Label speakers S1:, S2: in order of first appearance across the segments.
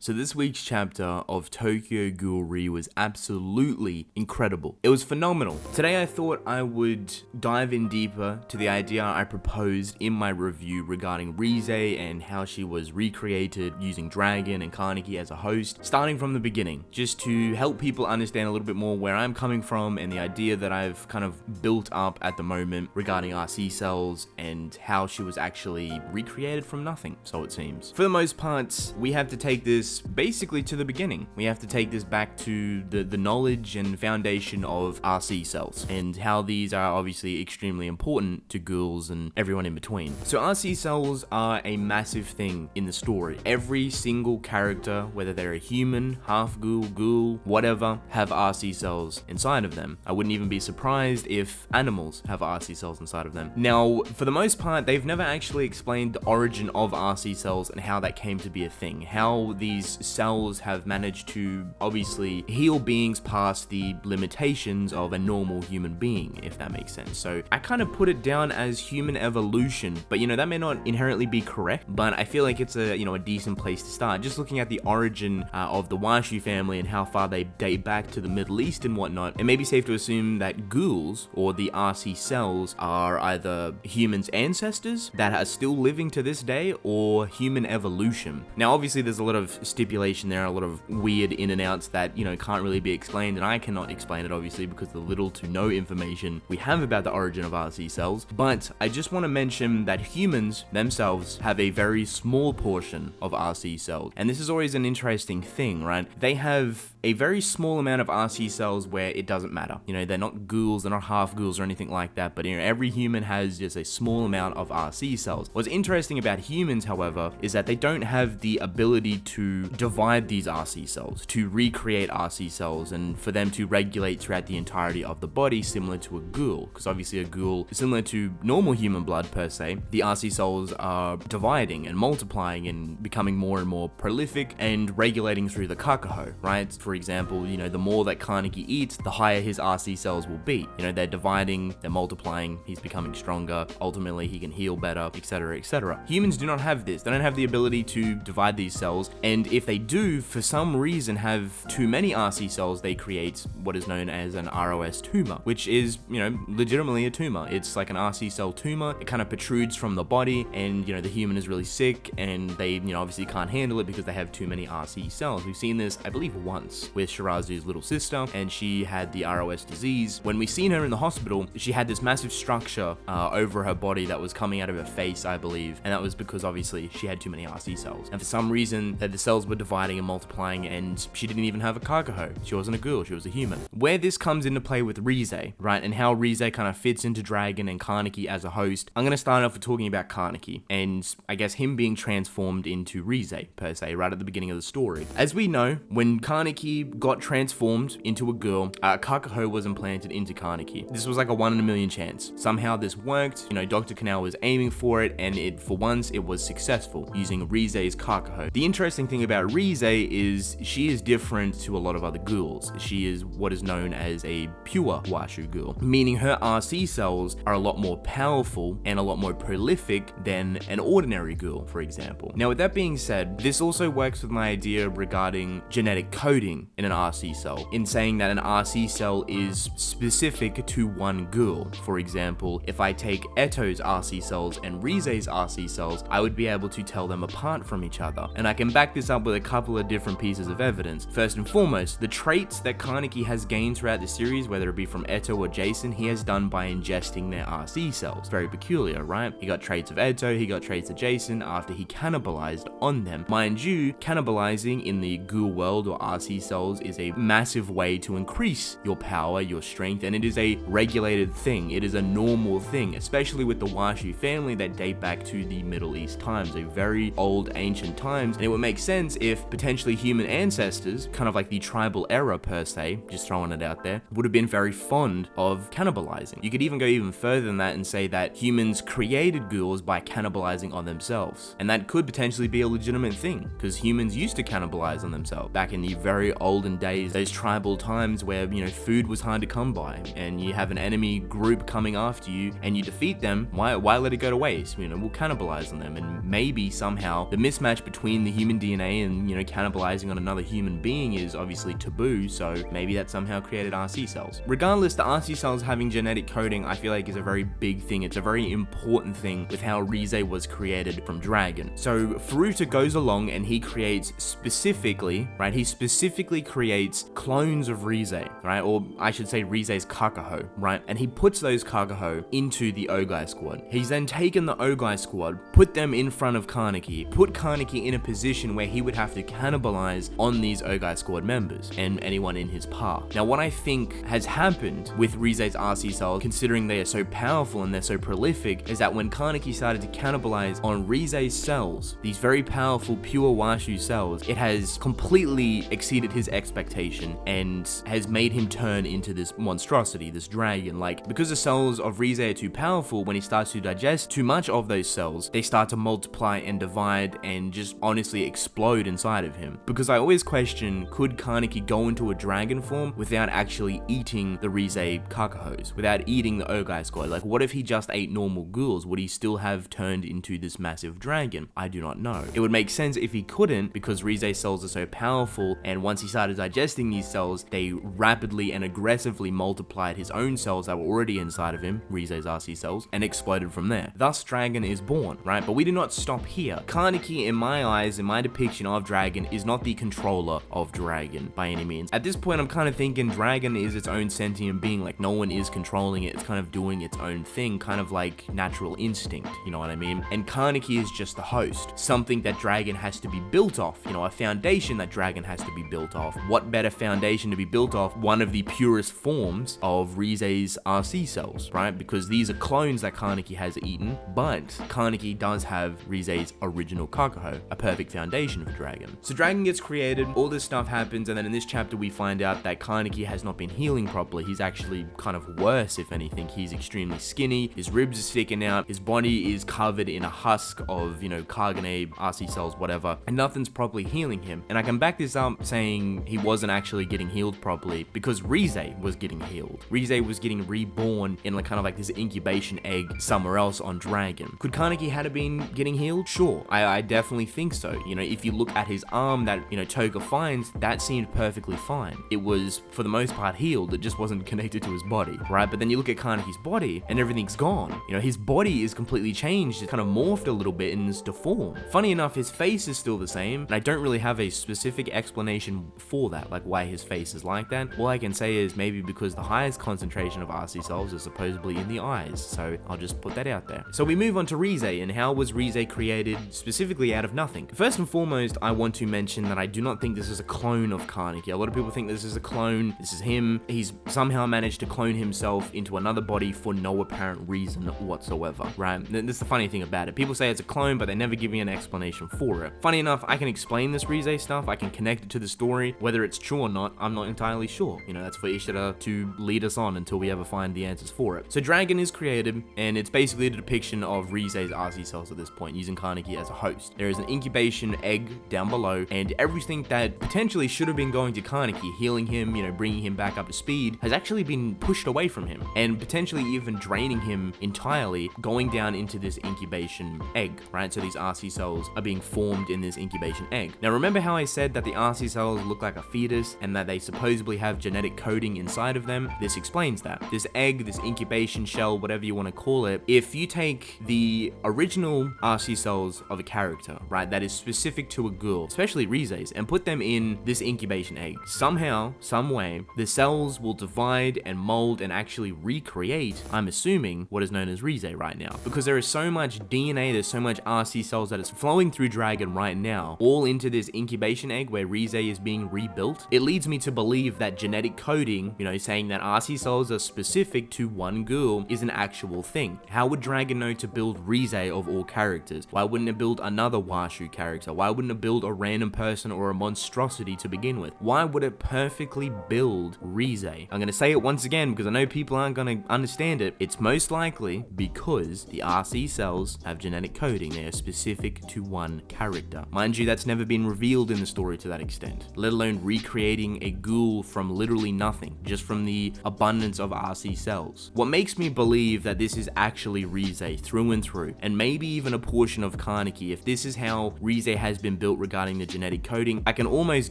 S1: So this week's chapter of Tokyo Ghoul was absolutely incredible. It was phenomenal. Today I thought I would dive in deeper to the idea I proposed in my review regarding Rize and how she was recreated using Dragon and Carnegie as a host, starting from the beginning, just to help people understand a little bit more where I'm coming from and the idea that I've kind of built up at the moment regarding RC cells and how she was actually recreated from nothing, so it seems. For the most part, we have to take this basically to the beginning. We have to take this back to the knowledge and foundation of RC cells and how these are obviously extremely important to ghouls and everyone in between. So RC cells are a massive thing in the story. Every single character, whether they're a human, half ghoul, whatever, have RC cells inside of them. I wouldn't even be surprised if animals have RC cells inside of them. Now, for the most part, they've never actually explained the origin of RC cells and how that came to be a thing. How these cells have managed to obviously heal beings past the limitations of a normal human being, if that makes sense. So I kind of put it down as human evolution, but that may not inherently be correct, but I feel like it's a decent place to start. Just looking at the origin of the Washu family and how far they date back to the Middle East and whatnot, it may be safe to assume that ghouls, or the RC cells, are either humans' ancestors that are still living to this day, or human evolution. Now obviously there's a lot of stipulation there, a lot of weird in and outs that can't really be explained, and I cannot explain it obviously because the little to no information we have about the origin of RC cells. But I just want to mention that humans themselves have a very small portion of RC cells, and this is always an interesting thing, right? They have a very small amount of RC cells where it doesn't matter. They're not ghouls, they're not half ghouls or anything like that, but every human has just a small amount of RC cells. What's interesting about humans, however, is that they don't have the ability to divide these RC cells, to recreate RC cells, and for them to regulate throughout the entirety of the body, similar to a ghoul. Because obviously a ghoul, similar to normal human blood per se, the RC cells are dividing and multiplying and becoming more and more prolific and regulating through the kakaho, right? For example, the more that Carnegie eats, the higher his RC cells will be. They're dividing, they're multiplying, he's becoming stronger, ultimately he can heal better, etc, etc. Humans do not have this. They don't have the ability to divide these cells, and if they do, for some reason, have too many RC cells, they create what is known as an ROS tumor, which is, legitimately a tumor. It's like an RC cell tumor. It kind of protrudes from the body, and, the human is really sick, and they, obviously can't handle it because they have too many RC cells. We've seen this, I believe, once with Shirazu's little sister, and she had the ROS disease. When we seen her in the hospital, she had this massive structure over her body that was coming out of her face, I believe, and that was because obviously she had too many RC cells. And for some reason, the cells were dividing and multiplying, and she didn't even have a kakaho. She wasn't a ghoul, she was a human. Where this comes into play with Rize, right, and how Rize kind of fits into Dragon and Carnegie as a host, I'm going to start off with talking about Carnegie, and I guess him being transformed into Rize, per se, right at the beginning of the story. As we know, when Carnegie got transformed into a girl, kakaho was implanted into Carnegie. This was like a 1 in a million chance. Somehow this worked, Dr. Canal was aiming for it, and for once it was successful, using Rize's kakaho. The interesting thing about Rize is she is different to a lot of other ghouls. She is what is known as a pure Washu ghoul, meaning her RC cells are a lot more powerful and a lot more prolific than an ordinary ghoul, for example. Now, with that being said, this also works with my idea regarding genetic coding in an RC cell, in saying that an RC cell is specific to one ghoul. For example, if I take Eto's RC cells and Rize's RC cells, I would be able to tell them apart from each other. And I can back this up with a couple of different pieces of evidence. First and foremost, the traits that Carnegie has gained throughout the series, whether it be from Eto or Jason, he has done by ingesting their RC cells. Very peculiar, right? He got traits of Eto, he got traits of Jason after he cannibalized on them. Mind you, cannibalizing in the ghoul world or RC cells is a massive way to increase your power, your strength, and it is a regulated thing. It is a normal thing, especially with the Washu family that date back to the Middle East times, a very old ancient times, and it would make sense if potentially human ancestors, kind of like the tribal era per se, just throwing it out there, would have been very fond of cannibalizing. You could even go even further than that and say that humans created ghouls by cannibalizing on themselves, and that could potentially be a legitimate thing, because humans used to cannibalize on themselves back in the very olden days, those tribal times where food was hard to come by, and you have an enemy group coming after you and you defeat them. Why let it go to waste? We'll cannibalize on them, and maybe somehow the mismatch between the human DNA and, you know, cannibalizing on another human being is obviously taboo, so maybe that somehow created RC cells. Regardless, the RC cells having genetic coding, I feel like is a very big thing. It's a very important thing with how Rize was created from Dragon. So Furuta goes along and he creates specifically, right, he specifically creates clones of Rize, right, or I should say Rize's Kakaho, right, and he puts those Kakaho into the Ogai squad. He's then taken the Ogai squad, put them in front of Carnegie, put Carnegie in a position where he would have to cannibalize on these Ogai squad members and anyone in his path. Now, what I think has happened with Rize's RC cells, considering they are so powerful and they're so prolific, is that when Carnegie started to cannibalize on Rize's cells, these very powerful pure Washu cells, it has completely exceeded his expectation and has made him turn into this monstrosity, this dragon. Like, because the cells of Rize are too powerful, when he starts to digest too much of those cells, they start to multiply and divide and just honestly explode inside of him. Because I always question, could Carnegie go into a dragon form without actually eating the Rize Kakahos, without eating the Ogai squad? Like, what if he just ate normal ghouls? Would he still have turned into this massive dragon? I do not know. It would make sense if he couldn't, because Rize cells are so powerful, and once he started digesting these cells, they rapidly and aggressively multiplied his own cells that were already inside of him, Rize's RC cells, and exploded from there. Thus, Dragon is born, right? But we do not stop here. Carnegie, in my eyes, in my depiction of Dragon, is not the controller of Dragon by any means. At this point, I'm kind of thinking Dragon is its own sentient being, like no one is controlling it, it's kind of doing its own thing, kind of like natural instinct, you know what I mean? And Carnegie is just the host, something that Dragon has to be built off, you know, a foundation that Dragon has to be built off. What better foundation to be built off? One of the purest forms of Rize's RC cells, right? Because these are clones that Carnegie has eaten, but Carnegie does have Rize's original Kakaho, a perfect foundation for Dragon. So Dragon gets created, all this stuff happens, and then in this chapter we find out that Carnegie has not been healing properly. He's actually kind of worse, if anything. He's extremely skinny, his ribs are sticking out, his body is covered in a husk of, you know, Carnegie, RC cells, whatever, and nothing's properly healing him. And I can back this up saying he wasn't actually getting healed properly because Rize was getting healed. Rize was getting reborn in like kind of like this incubation egg somewhere else on Dragon. Could Carnegie have been getting healed? Sure, I definitely think so. You know, if you look at his arm that, you know, Toga finds, that seemed perfectly fine. It was, for the most part, healed. It just wasn't connected to his body, right? But then you look at Carnegie's body and everything's gone. You know, his body is completely changed. It's kind of morphed a little bit and is deformed. Funny enough, his face is still the same, and I don't really have a specific explanation for that, like why his face is like that. All I can say is maybe because the highest concentration of RC cells is supposedly in the eyes, so I'll just put that out there. So we move on to Rize, and how was Rize created specifically out of nothing? First and foremost, I want to mention that I do not think this is a clone of Carnegie. A lot of people think this is a clone, this is him. He's somehow managed to clone himself into another body for no apparent reason whatsoever, right? That's the funny thing about it. People say it's a clone, but they never give me an explanation for it. Funny enough, I can explain this Rize stuff, I can connect it to the story. Whether it's true or not, I'm not entirely sure. You know, that's for Ishida to lead us on until we ever find the answers for it. So Dragon is created, and it's basically a depiction of Rize's RC cells at this point, using Carnegie as a host. There is an incubation egg down below, and everything that potentially should have been going to Carnegie, healing him, you know, bringing him back up to speed, has actually been pushed away from him, and potentially even draining him entirely, going down into this incubation egg, right? So these RC cells are being formed in this incubation egg. Now remember how I said that the RC cells look like a fetus and that they supposedly have genetic coding inside of them? This explains that. This egg, this incubation shell, whatever you want to call it, if you take the original RC cells of a character, right, that is specific to a ghoul, especially Rize's, and put them in this incubation egg, somehow, some way, the cells will divide and mold and actually recreate, I'm assuming, what is known as Rize right now. Because there is so much DNA, there's so much RC cells that is flowing through Dragon right now, all into this incubation egg where Rize is being rebuilt. It leads me to believe that genetic coding, you know, saying that RC cells are specific to one ghoul, is an actual thing. How would Dragon know to build Rize of all characters? Why wouldn't it build another Washu character? Why wouldn't it build a random person or a monstrosity to begin with? Why would it perfectly build Rize? I'm going to say it once again because I know people aren't going to understand it. It's most likely because the RC cells have genetic coding. They are specific to one character. Mind you, that's never been revealed in the story to that extent, let alone recreating a ghoul from literally nothing, just from the abundance of RC cells. What makes me believe that this is actually Rize through and through, and maybe even a portion of Carnegie, if this is how Rize has been built regarding the genetic coding, I can almost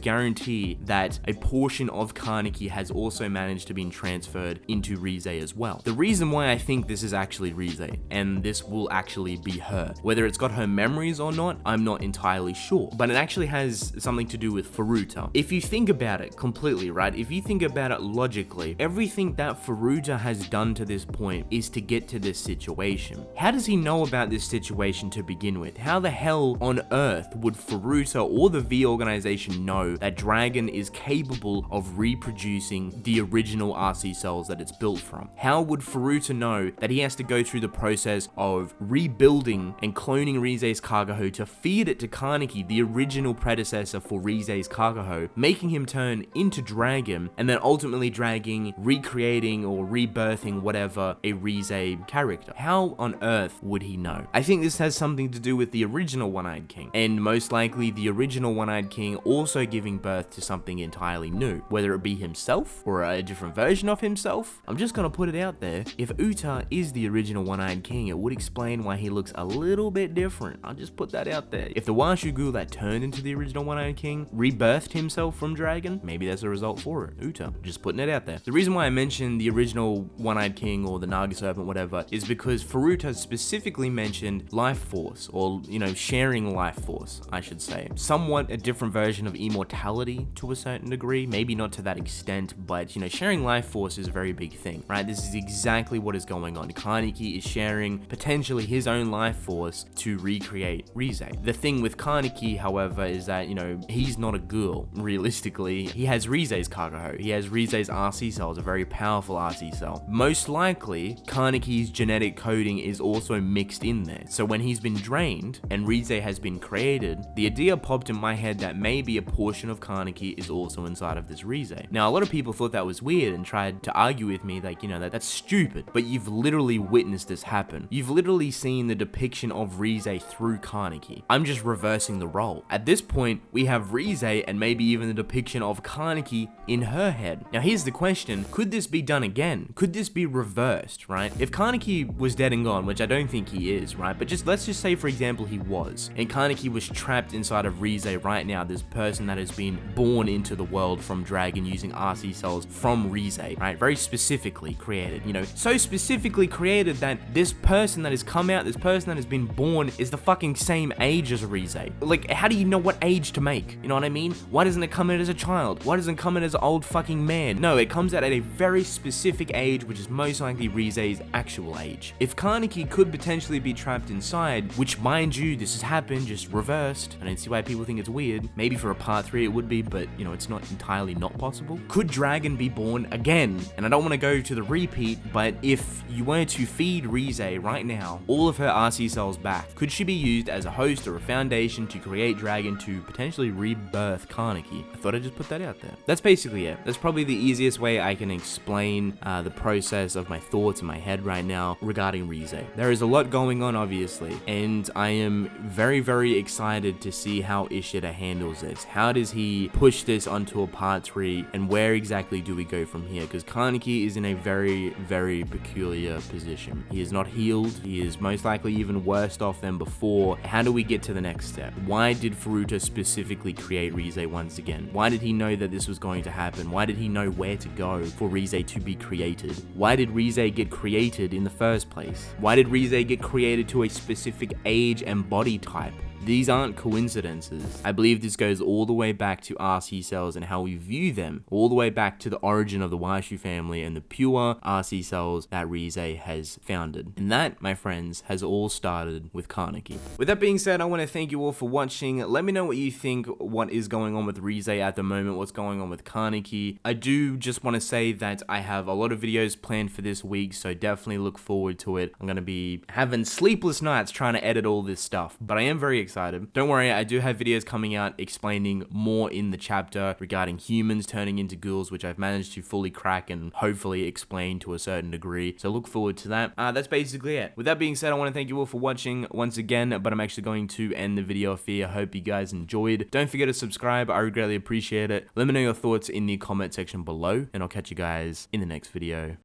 S1: guarantee that a portion of Carnegie has also managed to be transferred into Rize as well. The reason why I think this is actually Rize, and this will actually be her, whether it's got her memories or not, I'm not entirely sure, but it actually has something to do with Furuta. If you think about it completely, right, if you think about it logically, everything that Furuta has done to this point is to get to this situation. How does he know about this situation to begin with? How the hell on earth would Furuta or the V organization know that Dragon is capable of reproducing the original RC cells that it's built from? How would Furuta know that he has to go through the process of rebuilding and cloning Rize's Kagaho to feed it to Carnegie, the original predecessor for Rize's Kagaho, making him turn into Dragon, and then ultimately dragging, recreating or rebirthing whatever a Rize character? How on earth would he know? I think this has something to do with the original One-Eyed King, and most likely the original One-Eyed King also giving birth to something entirely new, whether it be himself or a different version of himself. I'm just gonna put it out there, if Uta is the original One-Eyed King, it would explain why he looks a little bit different. I'll just put that out there. If the Washu Ghoul that turned into the original One-Eyed King rebirthed himself from Dragon, maybe that's a result for it. Uta, just putting it out there. The reason why I mentioned the original One-Eyed King or the Naga Serpent, whatever, is because Furuta specifically mentioned life force, or, you know, sharing life force, I should say. Somewhat a different version of immortality to a certain degree, maybe not to that extent, but, you know, sharing life force is a very big thing, right? This is exactly what is going on. Carnegie is sharing potentially his own life force to recreate Rize. The thing with Carnegie, however, is that, you know, he's not a ghoul, realistically. He has Rize's Kagaho. He has Rize's RC cells, a very powerful RC cell. Most likely, Carnegie's genetic coding is also mixed in there. So when he's been drained and Rize has been created, the idea popped in my head that maybe a portion of Carnegie is also inside of this Rize. Now, a lot of people thought that was weird and tried to argue with me, like, you know, that's stupid, but you've literally witnessed this happen. You've literally seen the depiction of Rize through Carnegie. I'm just reversing the role. At this point, we have Rize and maybe even the depiction of Carnegie in her head. Now, here's the question, could this be done again? Could this be reversed, right? If Carnegie was dead and gone, which I don't think he is, right? But let's just say, for example, he was, and Carnegie was trapped inside of Rize right now, this person that has been born into the world from Dragon using RC cells from Rize, right? Very specifically created, you know, so specifically created that this person that has come out, this person that has been born is the fucking same age as Rize. Like, how do you know what age to make? You know what I mean? Why doesn't it come in as a child? Why doesn't it come in as an old fucking man? No, it comes out at a very specific age, which is most likely Rize's actual age. If Carnegie could potentially be trapped inside, which, mind you, this has happened, just reversed. I don't see why people think it's weird. Maybe for a part 3 it would be, but, you know, it's not entirely not possible. Could Dragon be born again? And I don't want to go to the repeat, but if you were to feed Rize right now all of her RC cells back, could she be used as a host or a foundation to create Dragon to potentially rebirth Carnegie? I thought I'd just put that out there. That's basically it. That's probably the easiest way I can explain the process of my thoughts in my head right now regarding Rize. There is a lot going on, obviously, and I am very, very excited to see how Ishida handles this. How does he push this onto a part 3, and where exactly do we go from here? Because Carnegie is in a very, very peculiar position. He is not healed. He is most likely even worse off than before. How do we get to the next step? Why did Furuta specifically create Rize once again? Why did he know that this was going to happen? Why did he know where to go for Rize to be created? Why did Rize get created in the first place? Why did Rize get created to a specific age and body type? These aren't coincidences. I believe this goes all the way back to RC cells and how we view them, all the way back to the origin of the Washu family and the pure RC cells that Rize has founded. And that, my friends, has all started with Carnegie. With that being said, I want to thank you all for watching. Let me know what you think, what is going on with Rize at the moment, what's going on with Carnegie. I do just want to say that I have a lot of videos planned for this week, so definitely look forward to it. I'm going to be having sleepless nights trying to edit all this stuff, but I am very excited. Don't worry, I do have videos coming out explaining more in the chapter regarding humans turning into ghouls, which I've managed to fully crack and hopefully explain to a certain degree. So look forward to that. That's basically it. With that being said, I want to thank you all for watching once again, but I'm actually going to end the video off here. I hope you guys enjoyed. Don't forget to subscribe. I would greatly appreciate it. Let me know your thoughts in the comment section below, and I'll catch you guys in the next video.